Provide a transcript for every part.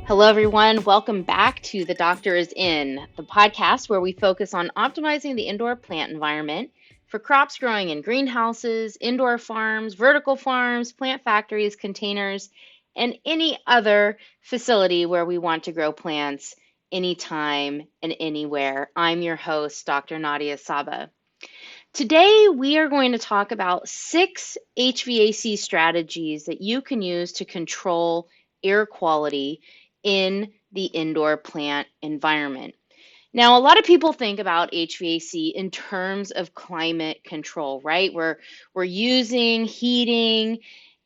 Hello, everyone. Welcome back to The Doctor is In, the podcast where we focus on optimizing the indoor plant environment for crops growing in greenhouses, indoor farms, vertical farms, plant factories, containers, and any other facility where we want to grow plants anytime and anywhere. I'm your host, Dr. Nadia Saba. Today, we are going to talk about 6 HVAC strategies that you can use to control air quality in the indoor plant environment. Now, a lot of people think about HVAC in terms of climate control, right? We're using heating,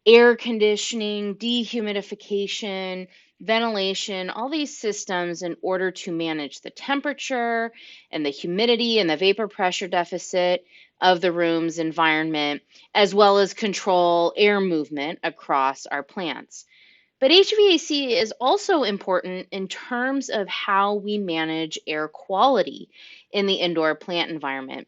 air conditioning, dehumidification, ventilation, all these systems in order to manage the temperature and the humidity and the vapor pressure deficit of the room's environment, as well as control air movement across our plants. But HVAC is also important in terms of how we manage air quality in the indoor plant environment.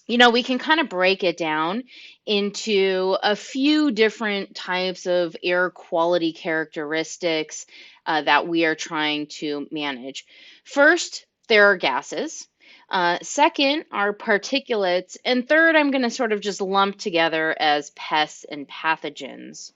We can kind of break it down into a few different types of air quality characteristics that we are trying to manage. First, there are gases. Second are particulates. And third, I'm going to sort of just lump together as pests and pathogens.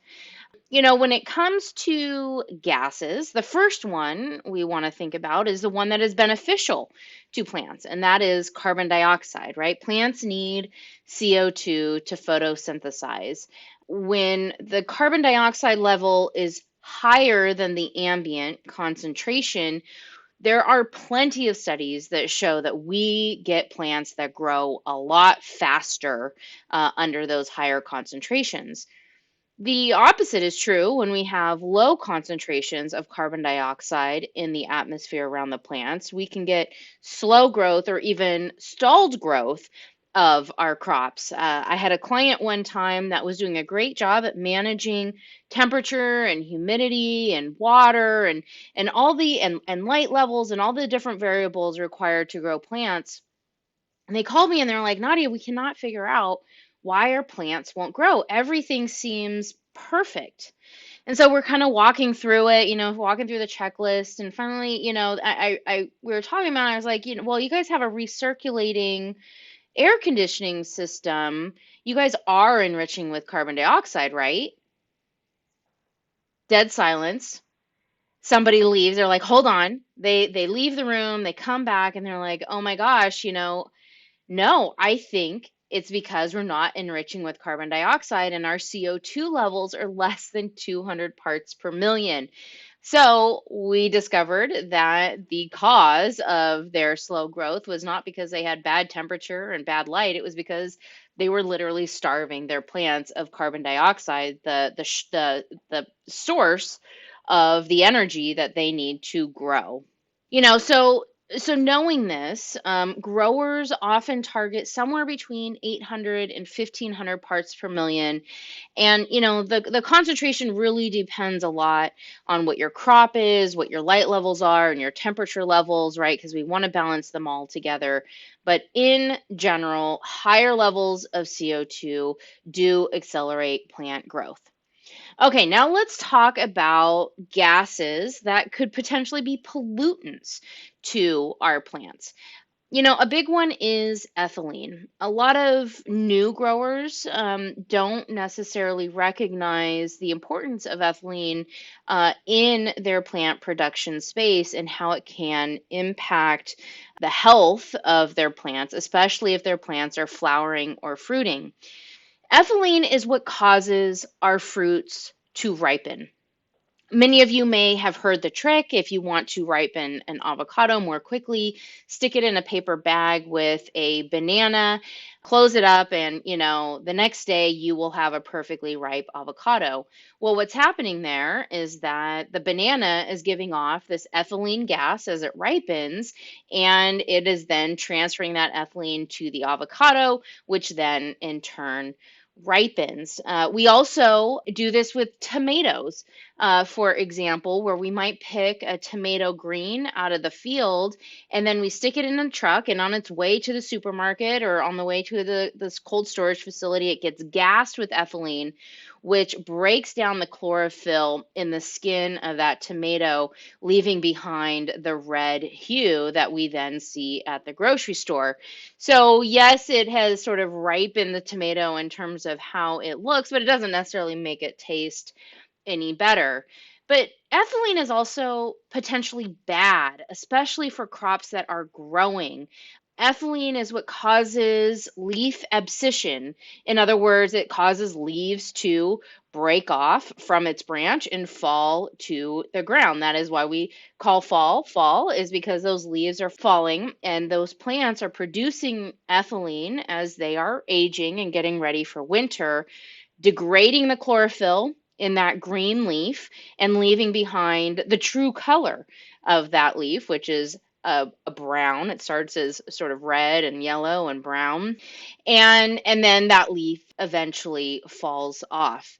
When it comes to gases, the first one we want to think about is the one that is beneficial to plants, and that is carbon dioxide, right? Plants need CO2 to photosynthesize. When the carbon dioxide level is higher than the ambient concentration, there are plenty of studies that show that we get plants that grow a lot faster under those higher concentrations. The opposite is true when we have low concentrations of carbon dioxide in the atmosphere around the plants. We can get slow growth or even stalled growth of our crops. I had a client one time that was doing a great job at managing temperature and humidity and water and all the and light levels and all the different variables required to grow plants. And they called me and they're like, Nadia, we cannot figure out why our plants won't grow. Everything seems perfect. And so we're kind of walking through it, walking through the checklist. And finally, we were talking about it. I was like, well, you guys have a recirculating air conditioning system. You guys are enriching with carbon dioxide, right? Dead silence. Somebody leaves. They're like, hold on. They leave the room. They come back and they're like, oh my gosh, no, I think it's because we're not enriching with carbon dioxide and our CO2 levels are less than 200 parts per million. So we discovered that the cause of their slow growth was not because they had bad temperature and bad light. It was because they were literally starving their plants of carbon dioxide, the source of the energy that they need to grow. So knowing this, growers often target somewhere between 800 and 1500 parts per million. And, the concentration really depends a lot on what your crop is, what your light levels are, and your temperature levels, right? Because we want to balance them all together. But in general, higher levels of CO2 do accelerate plant growth. Okay, now let's talk about gases that could potentially be pollutants to our plants. A big one is ethylene. A lot of new growers don't necessarily recognize the importance of ethylene in their plant production space and how it can impact the health of their plants, especially if their plants are flowering or fruiting. Ethylene is what causes our fruits to ripen. Many of you may have heard the trick. If you want to ripen an avocado more quickly, stick it in a paper bag with a banana, close it up, and the next day you will have a perfectly ripe avocado. Well, what's happening there is that the banana is giving off this ethylene gas as it ripens, and it is then transferring that ethylene to the avocado, which then in turn ripens. We also do this with tomatoes. for example, where we might pick a tomato green out of the field and then we stick it in a truck, and on its way to the supermarket or on the way to this cold storage facility, it gets gassed with ethylene, which breaks down the chlorophyll in the skin of that tomato, leaving behind the red hue that we then see at the grocery store. So, yes, it has sort of ripened the tomato in terms of how it looks, but it doesn't necessarily make it taste any better. But ethylene is also potentially bad, especially for crops that are growing. Ethylene is what causes leaf abscission. In other words, it causes leaves to break off from its branch and fall to the ground. That is why we call fall is because those leaves are falling and those plants are producing ethylene as they are aging and getting ready for winter, degrading the chlorophyll in that green leaf and leaving behind the true color of that leaf, which is a brown. It starts as sort of red and yellow and brown, and then that leaf eventually falls off.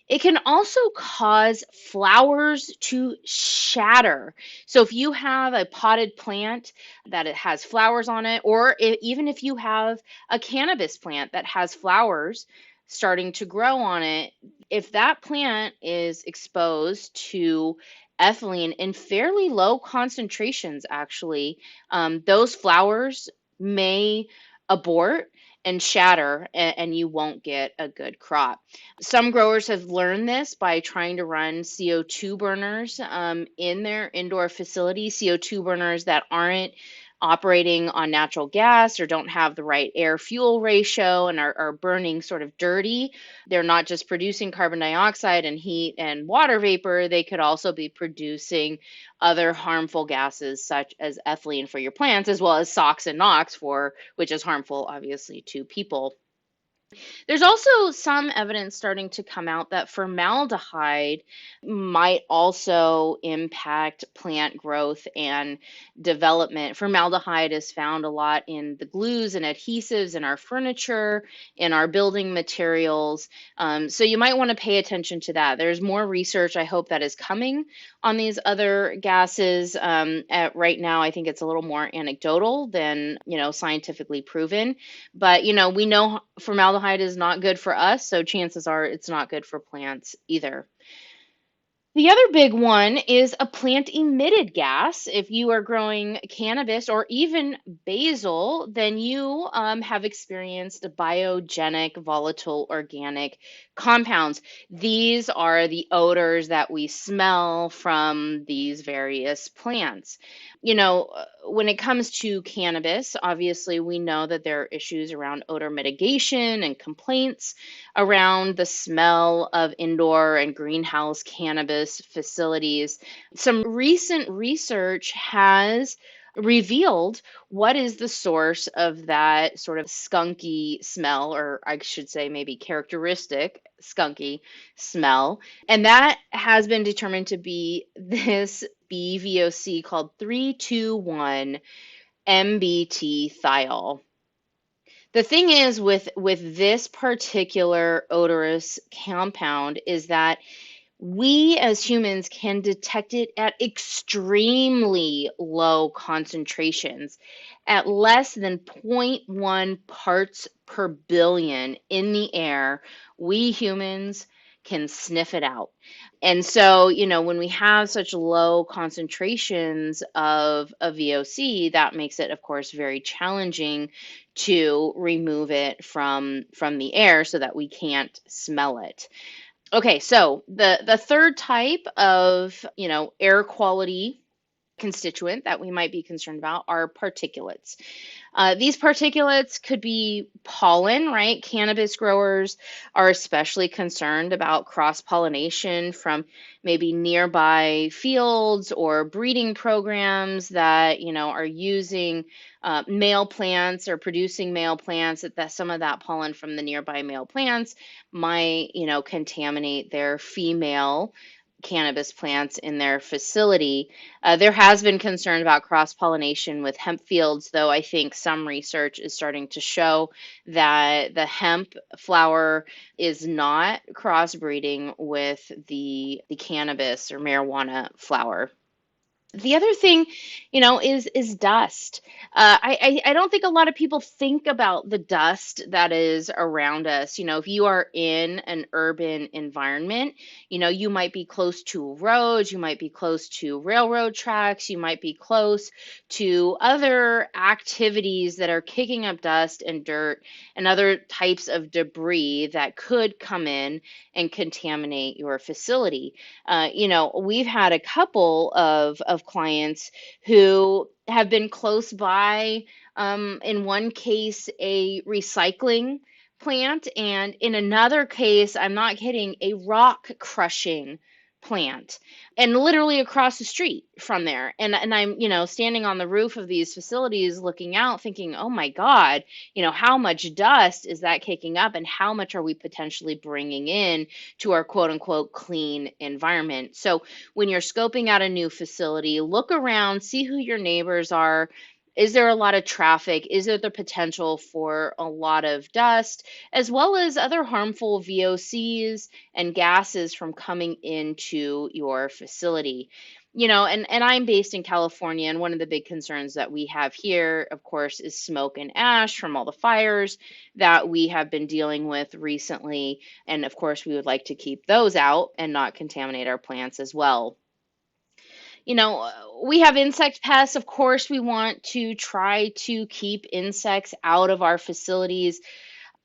It can also cause flowers to shatter. So if you have a potted plant that it has flowers on it, or even if you have a cannabis plant that has flowers starting to grow on it, if that plant is exposed to ethylene in fairly low concentrations, actually, those flowers may abort and shatter, and you won't get a good crop. Some growers have learned this by trying to run CO2 burners in their indoor facility, CO2 burners that aren't operating on natural gas or don't have the right air fuel ratio and are burning sort of dirty. They're not just producing carbon dioxide and heat and water vapor, they could also be producing other harmful gases such as ethylene for your plants, as well as SOx and NOx, for which is harmful obviously to people. There's also some evidence starting to come out that formaldehyde might also impact plant growth and development. Formaldehyde is found a lot in the glues and adhesives in our furniture, in our building materials. So you might want to pay attention to that. There's more research, I hope, that is coming on these other gases. Right now, I think it's a little more anecdotal than, scientifically proven. But, we know formaldehyde is not good for us, so chances are it's not good for plants either. The other big one is a plant emitted gas. If you are growing cannabis or even basil, then you have experienced biogenic volatile organic compounds. These are the odors that we smell from these various plants. When it comes to cannabis, obviously we know that there are issues around odor mitigation and complaints around the smell of indoor and greenhouse cannabis facilities. Some recent research has revealed what is the source of that sort of skunky smell, or I should say maybe characteristic skunky smell. And that has been determined to be this BVOC called 321 MBT thiol. The thing is with this particular odorous compound is that we as humans can detect it at extremely low concentrations, at less than zero point 0.1 parts per billion in the air. We humans can sniff it out. And so, when we have such low concentrations of a VOC, that makes it, of course, very challenging to remove it from the air so that we can't smell it. Okay, so the third type of, air quality constituent that we might be concerned about are particulates. These particulates could be pollen, right? Cannabis growers are especially concerned about cross pollination from maybe nearby fields or breeding programs that, are using male plants or producing male plants. That some of that pollen from the nearby male plants might, contaminate their female cannabis plants in their facility. There has been concern about cross pollination with hemp fields, though I think some research is starting to show that the hemp flower is not crossbreeding with the cannabis or marijuana flower. The other thing, is dust. I don't think a lot of people think about the dust that is around us. If you are in an urban environment, you might be close to roads, you might be close to railroad tracks, you might be close to other activities that are kicking up dust and dirt and other types of debris that could come in and contaminate your facility. We've had a couple of clients who have been close by, in one case, a recycling plant, and in another case, I'm not kidding, a rock crushing plant, and literally across the street from there. And I'm, standing on the roof of these facilities looking out thinking, "Oh my God, how much dust is that kicking up and how much are we potentially bringing in to our quote unquote clean environment?" So when you're scoping out a new facility, look around, see who your neighbors are. Is there a lot of traffic? Is there the potential for a lot of dust, as well as other harmful VOCs and gases from coming into your facility? And I'm based in California, and one of the big concerns that we have here, of course, is smoke and ash from all the fires that we have been dealing with recently. And of course, we would like to keep those out and not contaminate our plants as well. You know, uh, we have insect pests. Of course, we want to try to keep insects out of our facilities.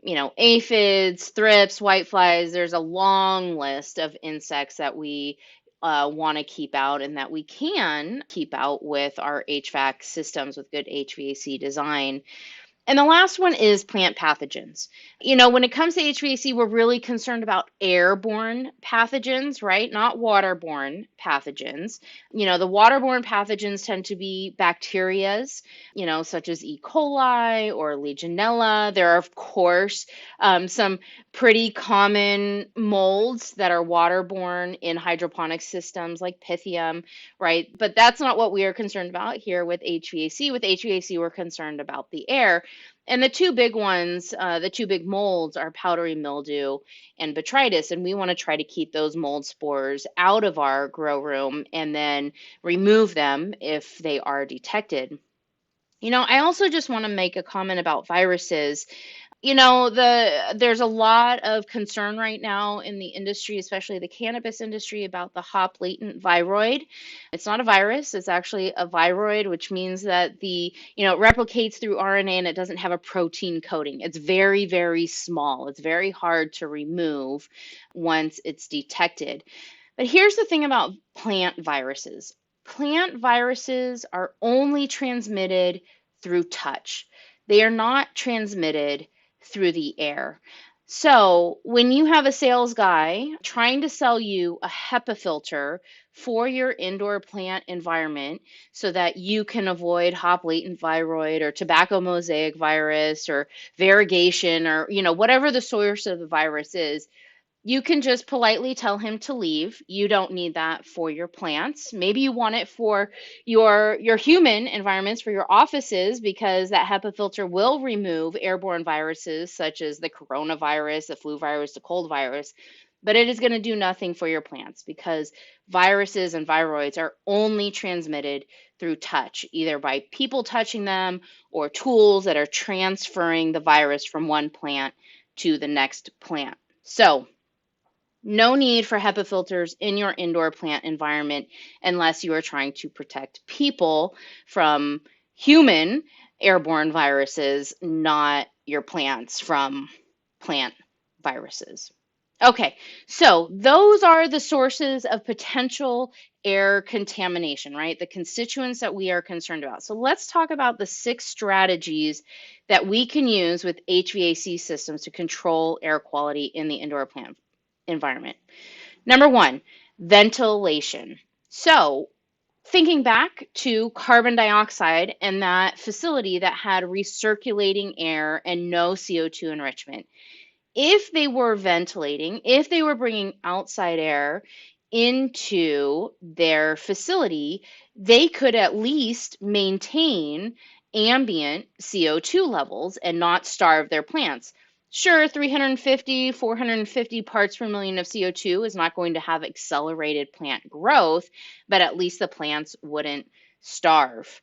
Aphids, thrips, whiteflies. There's a long list of insects that we want to keep out and that we can keep out with our HVAC systems with good HVAC design. And the last one is plant pathogens. When it comes to HVAC, we're really concerned about airborne pathogens, right? Not waterborne pathogens. The waterborne pathogens tend to be bacterias, such as E. coli or Legionella. There are, of course, some pretty common molds that are waterborne in hydroponic systems like Pythium, right? But that's not what we are concerned about here with HVAC. With HVAC, we're concerned about the air. And the two big ones, the two big molds are powdery mildew and botrytis. And we want to try to keep those mold spores out of our grow room and then remove them if they are detected. I also just want to make a comment about viruses. There's a lot of concern right now in the industry, especially the cannabis industry, about the hop latent viroid. It's not a virus, it's actually a viroid, which means that it replicates through RNA and it doesn't have a protein coating. It's very, very small. It's very hard to remove once it's detected. But here's the thing about plant viruses. Plant viruses are only transmitted through touch. They are not transmitted through the air. So, when you have a sales guy trying to sell you a HEPA filter for your indoor plant environment so that you can avoid hop latent viroid or tobacco mosaic virus or variegation or whatever the source of the virus is, you can just politely tell him to leave. You don't need that for your plants. Maybe you want it for your human environments, for your offices, because that HEPA filter will remove airborne viruses such as the coronavirus, the flu virus, the cold virus. But it is going to do nothing for your plants because viruses and viroids are only transmitted through touch, either by people touching them or tools that are transferring the virus from one plant to the next plant. So, no need for HEPA filters in your indoor plant environment unless you are trying to protect people from human airborne viruses, not your plants from plant viruses. Okay, so those are the sources of potential air contamination, right? The constituents that we are concerned about. So let's talk about the 6 strategies that we can use with HVAC systems to control air quality in the indoor plant environment. Number 1, ventilation. So, thinking back to carbon dioxide and that facility that had recirculating air and no CO2 enrichment. If they were ventilating, if they were bringing outside air, into their facility, they could at least maintain ambient CO2 levels and not starve their plants. Sure, 350, 450 parts per million of CO2 is not going to have accelerated plant growth, but at least the plants wouldn't starve.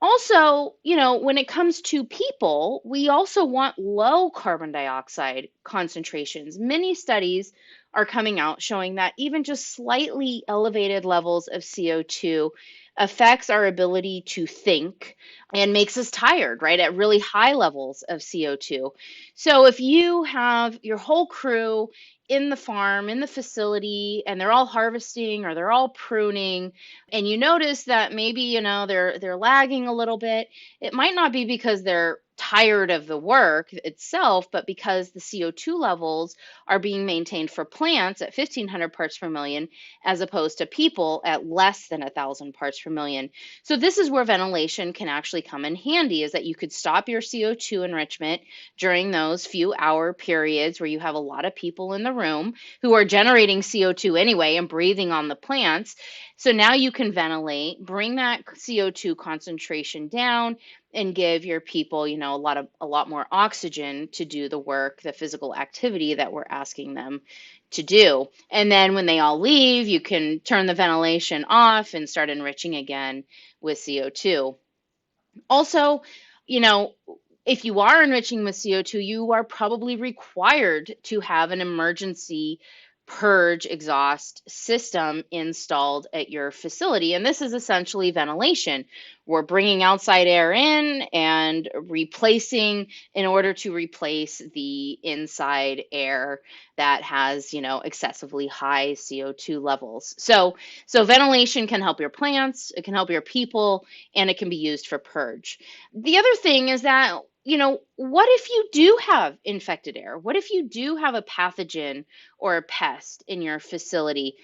Also, when it comes to people, we also want low carbon dioxide concentrations. Many studies are coming out showing that even just slightly elevated levels of CO2 affects our ability to think and makes us tired, right? At really high levels of CO2. So if you have your whole crew in the farm, in the facility, and they're all harvesting or they're all pruning, and you notice that maybe they're lagging a little bit, it might not be because they're tired of the work itself, but because the CO2 levels are being maintained for plants at 1500 parts per million as opposed to people at less than 1000 parts per million. So this is where ventilation can actually come in handy, is that you could stop your CO2 enrichment during those few hour periods where you have a lot of people in the room who are generating CO2 anyway and breathing on the plants. So now you can ventilate, bring that CO2 concentration down, and give your people, a lot more oxygen to do the work, the physical activity that we're asking them to do. And then when they all leave, you can turn the ventilation off and start enriching again with CO2. Also, you know, if you are enriching with CO2, you are probably required to have an emergency purge exhaust system installed at your facility. And this is essentially ventilation. We're bringing outside air in and replacing in order to replace the inside air that has, excessively high CO2 levels. So ventilation can help your plants, it can help your people, and it can be used for purge. The other thing is that, what if you do have infected air? What if you do have a pathogen or a pest in your facility?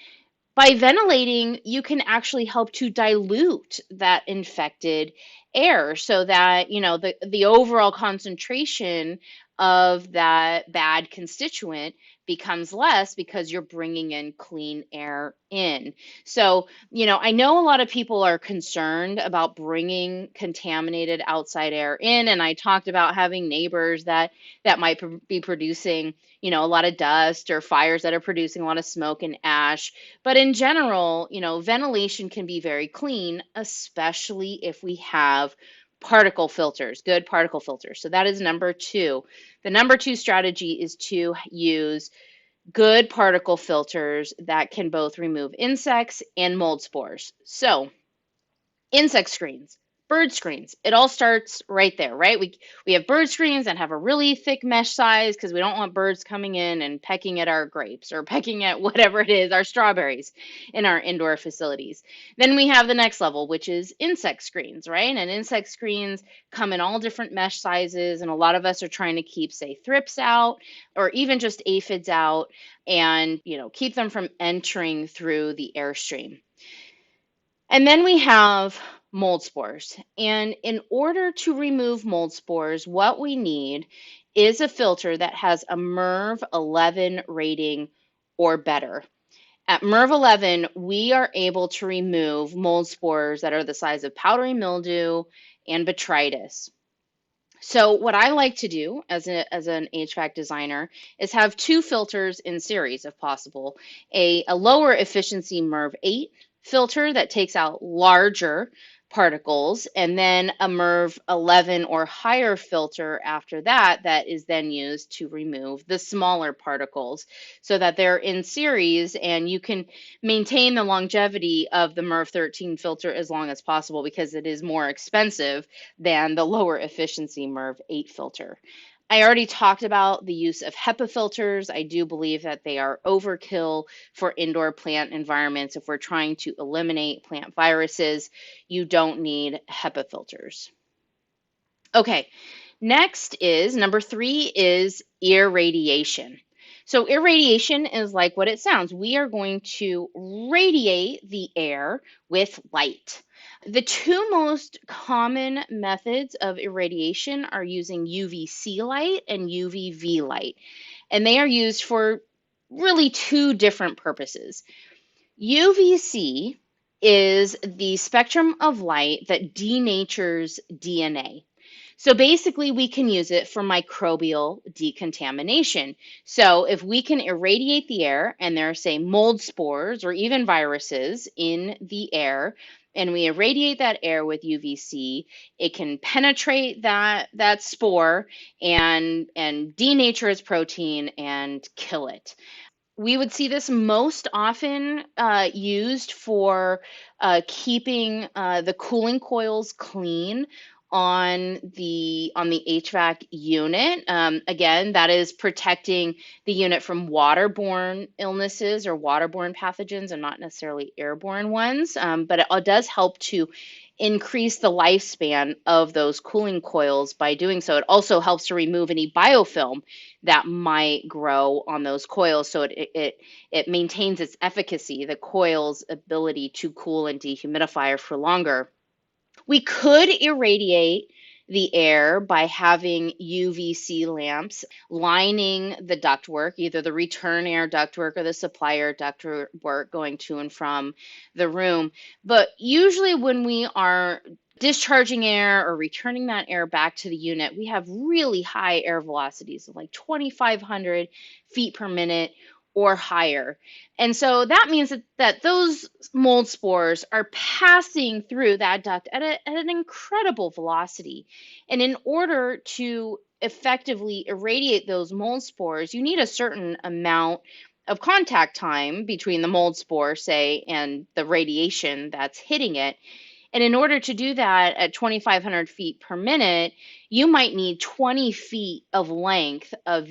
By ventilating, you can actually help to dilute that infected air so that, the overall concentration of that bad constituent becomes less because you're bringing in clean air in. So, I know a lot of people are concerned about bringing contaminated outside air in, and I talked about having neighbors that might be producing, a lot of dust, or fires that are producing a lot of smoke and ash. But in general, ventilation can be very clean, especially if we have particle filters, good particle filters. So that is number two. The number two strategy is to use good particle filters that can both remove insects and mold spores. So insect screens, bird screens. It all starts right there, right? We have bird screens that have a really thick mesh size because we don't want birds coming in and pecking at our grapes or pecking at whatever it is, our strawberries in our indoor facilities. Then we have the next level, which is insect screens, right? And insect screens come in all different mesh sizes, and a lot of us are trying to keep, say, thrips out or even just aphids out, and keep them from entering through the airstream. And then we have mold spores. And in order to remove mold spores, what we need is a filter that has a MERV 11 rating or better. At MERV 11, we are able to remove mold spores that are the size of powdery mildew and botrytis. So what I like to do as an HVAC designer is have two filters in series if possible. A lower efficiency MERV 8 filter that takes out larger particles, and then a MERV 11 or higher filter after that that is then used to remove the smaller particles, so that they're in series and you can maintain the longevity of the MERV 13 filter as long as possible, because it is more expensive than the lower efficiency MERV 8 filter. I already talked about the use of HEPA filters. I do believe that they are overkill for indoor plant environments. If we're trying to eliminate plant viruses, you don't need HEPA filters. Okay, next is number 3 is irradiation. So irradiation is like what it sounds. We are going to radiate the air with light. The two most common methods of irradiation are using UVC light and UVV light, and they are used for really two different purposes. UVC is the spectrum of light that denatures DNA. So basically, we can use it for microbial decontamination. So if we can irradiate the air and there are, say, mold spores or even viruses in the air, and we irradiate that air with UVC, it can penetrate that spore and denature its protein and kill it. We would see this most often used for keeping the cooling coils clean on the HVAC unit. Again, that is protecting the unit from waterborne illnesses or waterborne pathogens, and not necessarily airborne ones. But it does help to increase the lifespan of those cooling coils by doing so. It also helps to remove any biofilm that might grow on those coils, so it maintains its efficacy, the coil's ability to cool and dehumidify for longer. We could irradiate the air by having UVC lamps lining the ductwork, either the return air ductwork or the supply air ductwork going to and from the room. But usually, when we are discharging air or returning that air back to the unit, we have really high air velocities of like 2,500 feet per minute or higher. And so that means that those mold spores are passing through that duct at an incredible velocity. And in order to effectively irradiate those mold spores, you need a certain amount of contact time between the mold spore, say, and the radiation that's hitting it. And in order to do that at 2,500 feet per minute, you might need 20 feet of length of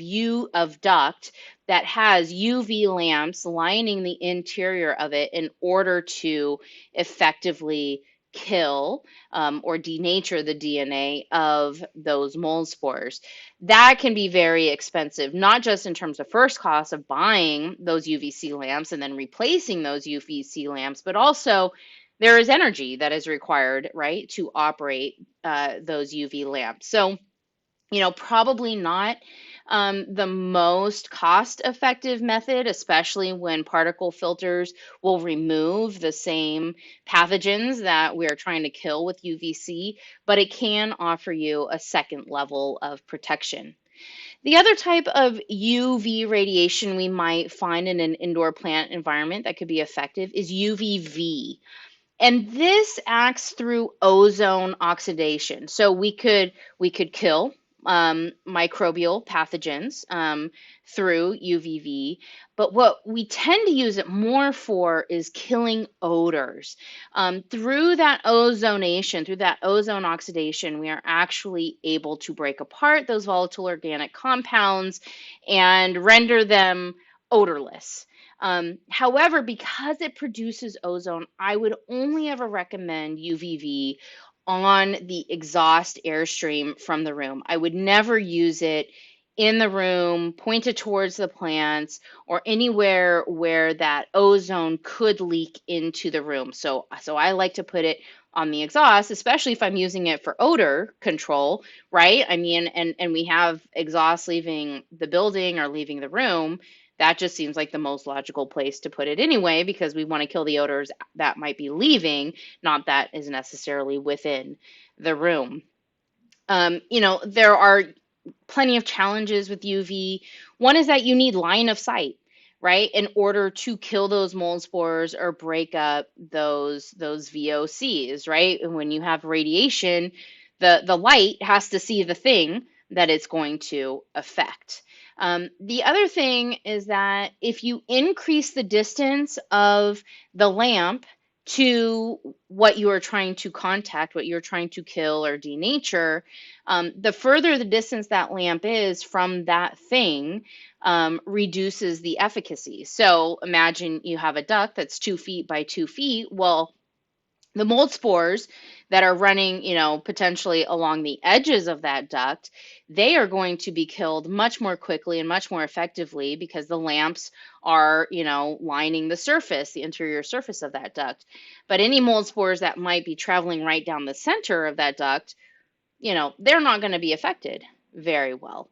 duct that has UV lamps lining the interior of it in order to effectively kill or denature the DNA of those mold spores. That can be very expensive, not just in terms of first cost of buying those UVC lamps and then replacing those UVC lamps, but also there is energy that is required, right, to operate those UV lamps. So, probably not the most cost effective method, especially when particle filters will remove the same pathogens that we are trying to kill with UVC, but it can offer you a second level of protection. The other type of UV radiation we might find in an indoor plant environment that could be effective is UVV. And this acts through ozone oxidation. So we could kill microbial pathogens through UVV, but what we tend to use it more for is killing odors. Through that ozonation, through that ozone oxidation, we are actually able to break apart those volatile organic compounds and render them odorless. However, because it produces ozone, I would only ever recommend UVV on the exhaust airstream from the room. I would never use it in the room, pointed towards the plants, or anywhere where that ozone could leak into the room. So I like to put it on the exhaust, especially if I'm using it for odor control, right? I mean, and we have exhaust leaving the building or leaving the room. That just seems like the most logical place to put it anyway, because we want to kill the odors that might be leaving, not that is necessarily within the room. There are plenty of challenges with UV. One is that you need line of sight, right, in order to kill those mold spores or break up those VOCs, right? And when you have radiation, the light has to see the thing that it's going to affect. The other thing is that if you increase the distance of the lamp to what you are trying to contact, what you're trying to kill or denature, the further the distance that lamp is from that thing, reduces the efficacy. So imagine you have a duct that's 2 feet by 2 feet. Well, the mold spores that are running, potentially along the edges of that duct, they are going to be killed much more quickly and much more effectively because the lamps are, lining the surface, the interior surface of that duct. But any mold spores that might be traveling right down the center of that duct, they're not going to be affected, very well.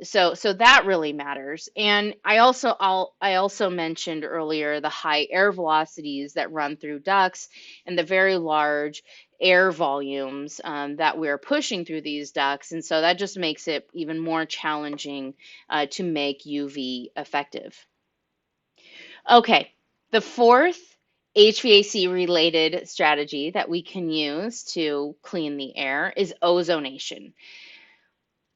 So that really matters. And I also mentioned earlier the high air velocities that run through ducts and the very large air volumes that we're pushing through these ducts. And so that just makes it even more challenging to make UV effective. Okay, the fourth HVAC related strategy that we can use to clean the air is ozonation.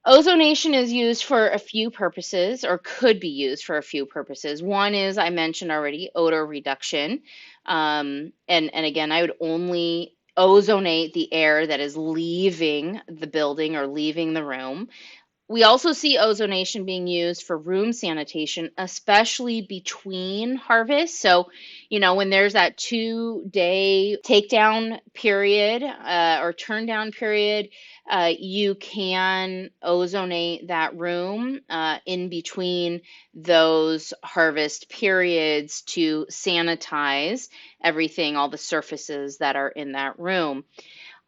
Ozonation is used for a few purposes, or could be used for a few purposes. One is, I mentioned already, odor reduction. And again, I would only ozonate the air that is leaving the building or leaving the room. We also see ozonation being used for room sanitation, especially between harvests. So, when there's that 2 day takedown period or turn down period, you can ozonate that room in between those harvest periods to sanitize everything, all the surfaces that are in that room.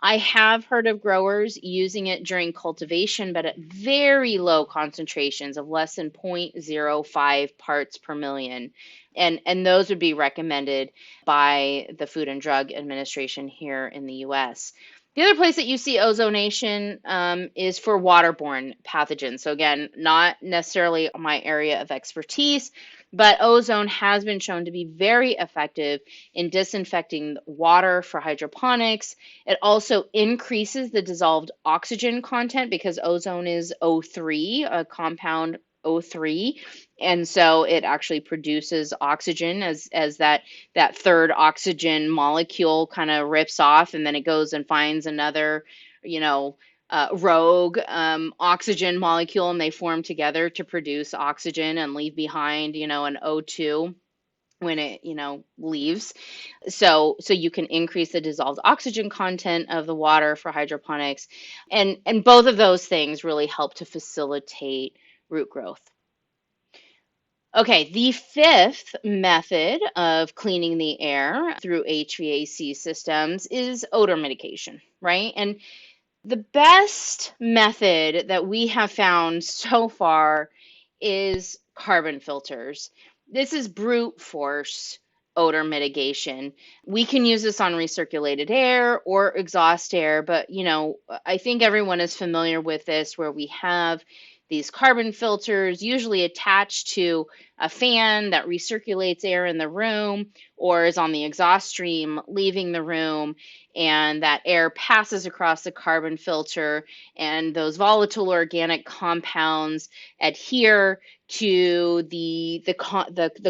I have heard of growers using it during cultivation, but at very low concentrations of less than 0.05 parts per million. And those would be recommended by the Food and Drug Administration here in the US. The other place that you see ozonation is for waterborne pathogens. So, again, not necessarily my area of expertise, but ozone has been shown to be very effective in disinfecting water for hydroponics. It also increases the dissolved oxygen content because ozone is O3, a compound O3. And so it actually produces oxygen as that third oxygen molecule kind of rips off, and then it goes and finds another, you know, rogue oxygen molecule, and they form together to produce oxygen and leave behind, an O2 when it leaves. So you can increase the dissolved oxygen content of the water for hydroponics, and both of those things really help to facilitate root growth. Okay, the fifth method of cleaning the air through HVAC systems is odor mitigation, right? And the best method that we have found so far is carbon filters. This is brute force odor mitigation. We can use this on recirculated air or exhaust air, but I think everyone is familiar with this, where we have these carbon filters usually attached to a fan that recirculates air in the room or is on the exhaust stream leaving the room, and that air passes across the carbon filter, and those volatile organic compounds adhere to the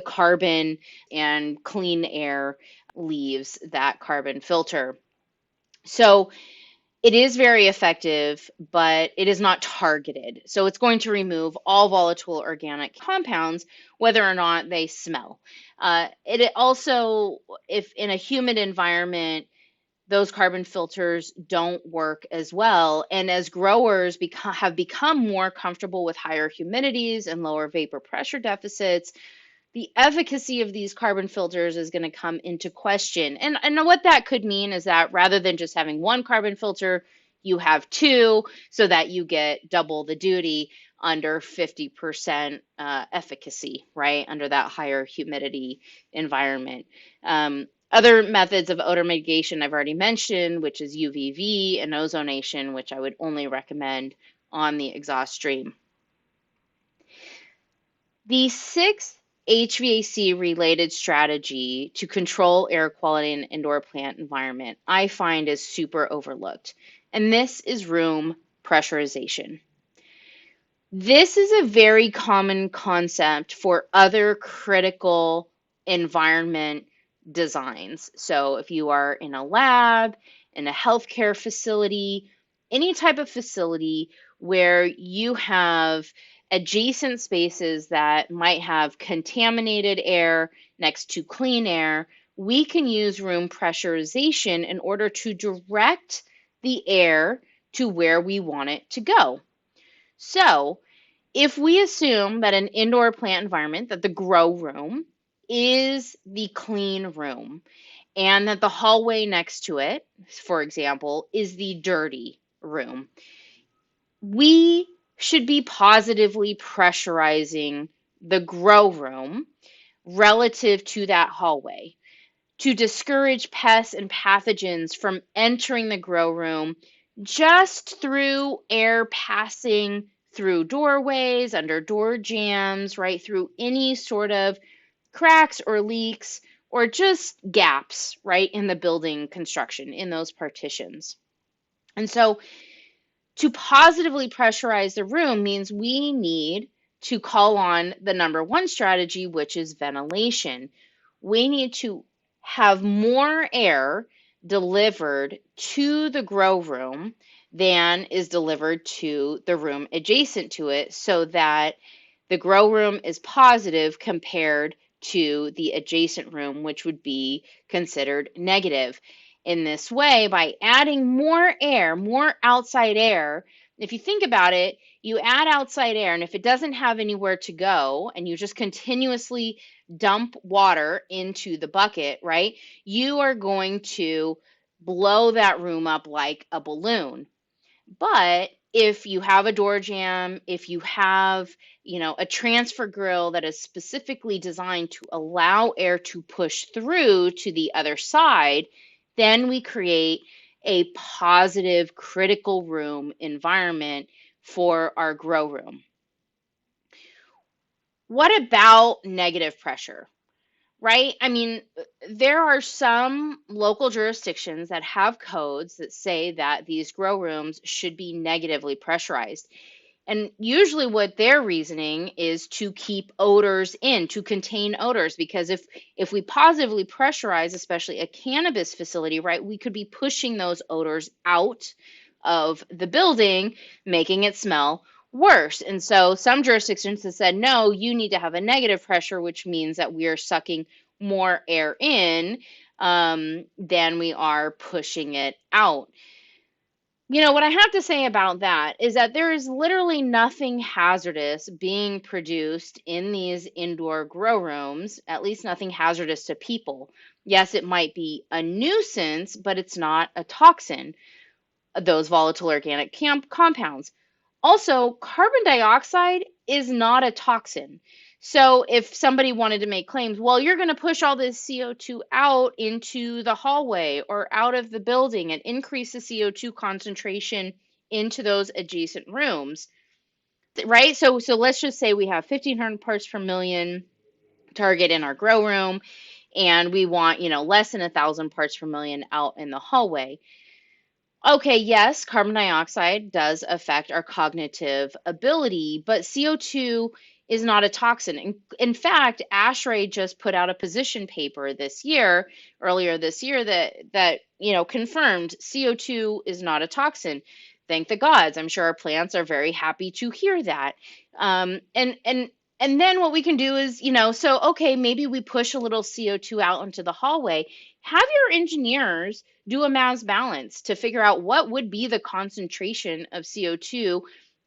carbon, and clean air leaves that carbon filter. So it is very effective, but it is not targeted. So it's going to remove all volatile organic compounds, whether or not they smell. It also, if in a humid environment, those carbon filters don't work as well. And as growers have become more comfortable with higher humidities and lower vapor pressure deficits, the efficacy of these carbon filters is going to come into question. And what that could mean is that rather than just having one carbon filter, you have two, so that you get double the duty under 50% efficacy, right? Under that higher humidity environment. Other methods of odor mitigation I've already mentioned, which is UVV and ozonation, which I would only recommend on the exhaust stream. The sixth HVAC related strategy to control air quality in an indoor plant environment I find is super overlooked, and this is room pressurization. This is a very common concept for other critical environment designs. So, if you are in a lab, in a healthcare facility, any type of facility where you have adjacent spaces that might have contaminated air next to clean air, we can use room pressurization in order to direct the air to where we want it to go. So, if we assume that an indoor plant environment, that the grow room is the clean room, and that the hallway next to it, for example, is the dirty room, We should be positively pressurizing the grow room relative to that hallway to discourage pests and pathogens from entering the grow room just through air passing through doorways, under door jambs, right through any sort of cracks or leaks or just gaps, right, in the building construction in those partitions. And so to positively pressurize the room means we need to call on the number one strategy, which is ventilation. We need to have more air delivered to the grow room than is delivered to the room adjacent to it so that the grow room is positive compared to the adjacent room, which would be considered negative. In this way, by adding more air, more outside air, if you think about it, you add outside air, and if it doesn't have anywhere to go, and you just continuously dump water into the bucket, right, you are going to blow that room up like a balloon. But if you have a door jamb, if you have, a transfer grill that is specifically designed to allow air to push through to the other side, then we create a positive critical room environment for our grow room. What about negative pressure? Right? I mean, there are some local jurisdictions that have codes that say that these grow rooms should be negatively pressurized. And usually what their reasoning is to keep odors in, to contain odors, because if we positively pressurize, especially a cannabis facility, right, we could be pushing those odors out of the building, making it smell worse. And so some jurisdictions have said, no, you need to have a negative pressure, which means that we are sucking more air in than we are pushing it out. What I have to say about that is that there is literally nothing hazardous being produced in these indoor grow rooms, at least nothing hazardous to people. Yes, it might be a nuisance, but it's not a toxin, those volatile organic compounds. Also, carbon dioxide is not a toxin. So if somebody wanted to make claims, well, you're going to push all this CO2 out into the hallway or out of the building and increase the CO2 concentration into those adjacent rooms, right? So let's just say we have 1,500 parts per million target in our grow room, and we want, less than 1,000 parts per million out in the hallway. Okay, yes, carbon dioxide does affect our cognitive ability, but CO2 is not a toxin. In fact, ASHRAE just put out a position paper earlier this year, that confirmed CO2 is not a toxin. Thank the gods. I'm sure our plants are very happy to hear that. And then what we can do is, so okay, maybe we push a little CO2 out into the hallway. Have your engineers do a mass balance to figure out what would be the concentration of CO2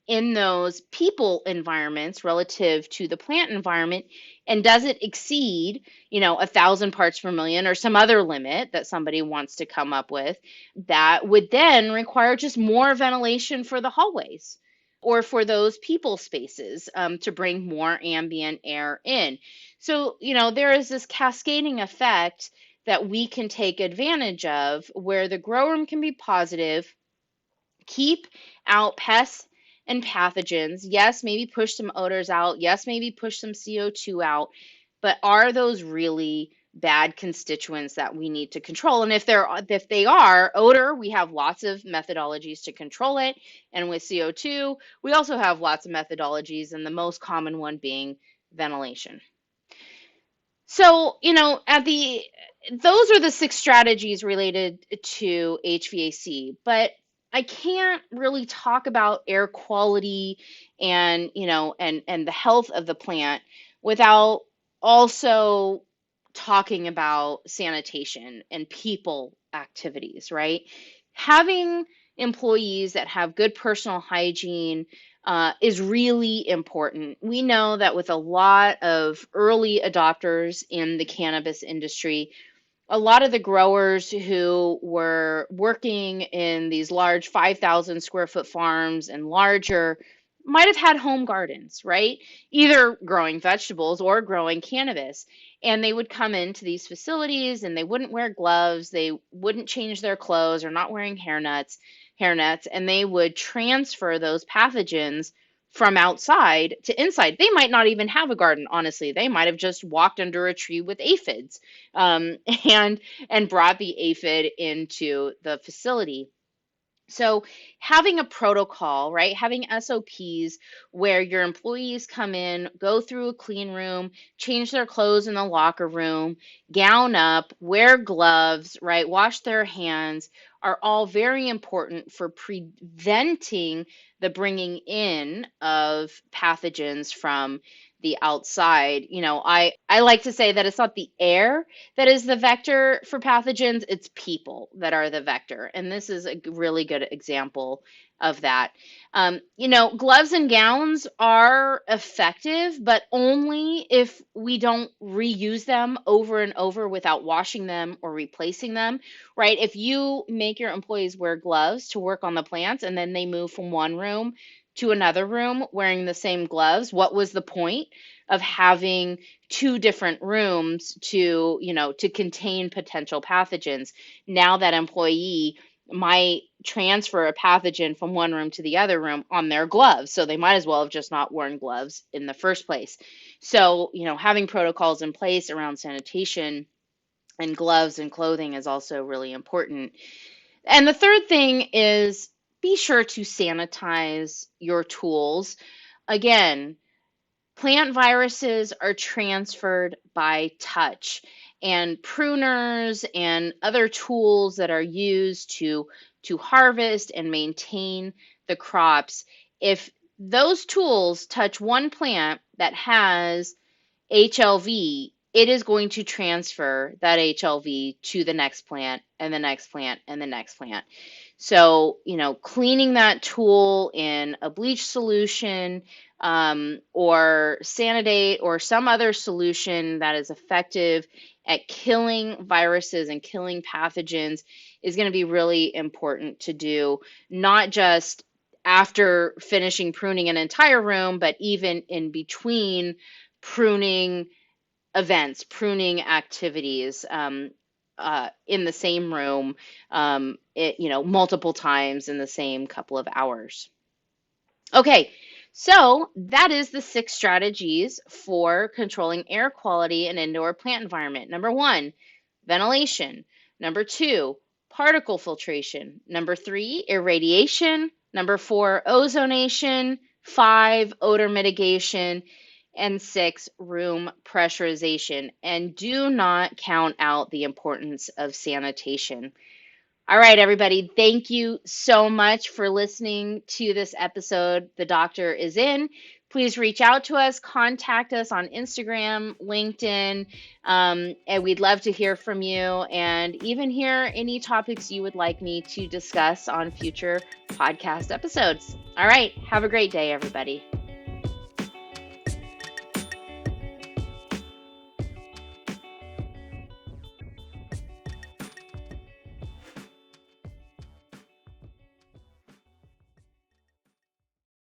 in those people environments relative to the plant environment, and does it exceed 1,000 parts per million or some other limit that somebody wants to come up with that would then require just more ventilation for the hallways or for those people spaces, to bring more ambient air in. So there is this cascading effect that we can take advantage of where the grow room can be positive, keep out pests and pathogens. Yes, maybe push some odors out. Yes, maybe push some CO2 out. But are those really bad constituents that we need to control? And if they are odor, we have lots of methodologies to control it. And with CO2, we also have lots of methodologies, and the most common one being ventilation. So, those are the 6 strategies related to HVAC, but I can't really talk about air quality and the health of the plant without also talking about sanitation and people activities, right? Having employees that have good personal hygiene is really important. We know that with a lot of early adopters in the cannabis industry, a lot of the growers who were working in these large 5,000 square foot farms and larger might have had home gardens, right? Either growing vegetables or growing cannabis. And they would come into these facilities and they wouldn't wear gloves, they wouldn't change their clothes or not wearing hair nets, and they would transfer those pathogens from outside to inside. They might not even have a garden, honestly. They might have just walked under a tree with aphids, um, and and brought the aphid into the facility. So, having a protocol, right? Having SOPs where your employees come in, go through a clean room, change their clothes in the locker room, gown up, wear gloves, right? Wash their hands are all very important for preventing the bringing in of pathogens from the outside. I like to say that it's not the air that is the vector for pathogens, it's people that are the vector. And this is a really good example of that. Gloves and gowns are effective, but only if we don't reuse them over and over without washing them or replacing them, right? If you make your employees wear gloves to work on the plants and then they move from one room to another room wearing the same gloves, what was the point of having two different rooms to contain potential pathogens? Now that employee might transfer a pathogen from one room to the other room on their gloves, so they might as well have just not worn gloves in the first place. So having protocols in place around sanitation and gloves and clothing is also really important. And the third thing is, be sure to sanitize your tools. Again, plant viruses are transferred by touch, and pruners and other tools that are used to harvest and maintain the crops, if those tools touch one plant that has HLV, it is going to transfer that HLV to the next plant and the next plant and the next plant. So, cleaning that tool in a bleach solution, or Sanidate or some other solution that is effective at killing viruses and killing pathogens is going to be really important to do, not just after finishing pruning an entire room, but even in between pruning events, pruning activities, in the same room, multiple times in the same couple of hours. Okay, so that is the 6 strategies for controlling air quality in indoor plant environment. Number 1, ventilation. Number 2, particle filtration. Number 3, irradiation. Number 4, ozonation. 5, odor mitigation. And 6, room pressurization. And do not count out the importance of sanitation. All right, everybody, thank you so much for listening to this episode. The Doctor is in. Please reach out to us, contact us on Instagram, LinkedIn, and we'd love to hear from you and even hear any topics you would like me to discuss on future podcast episodes. All right, have a great day, everybody.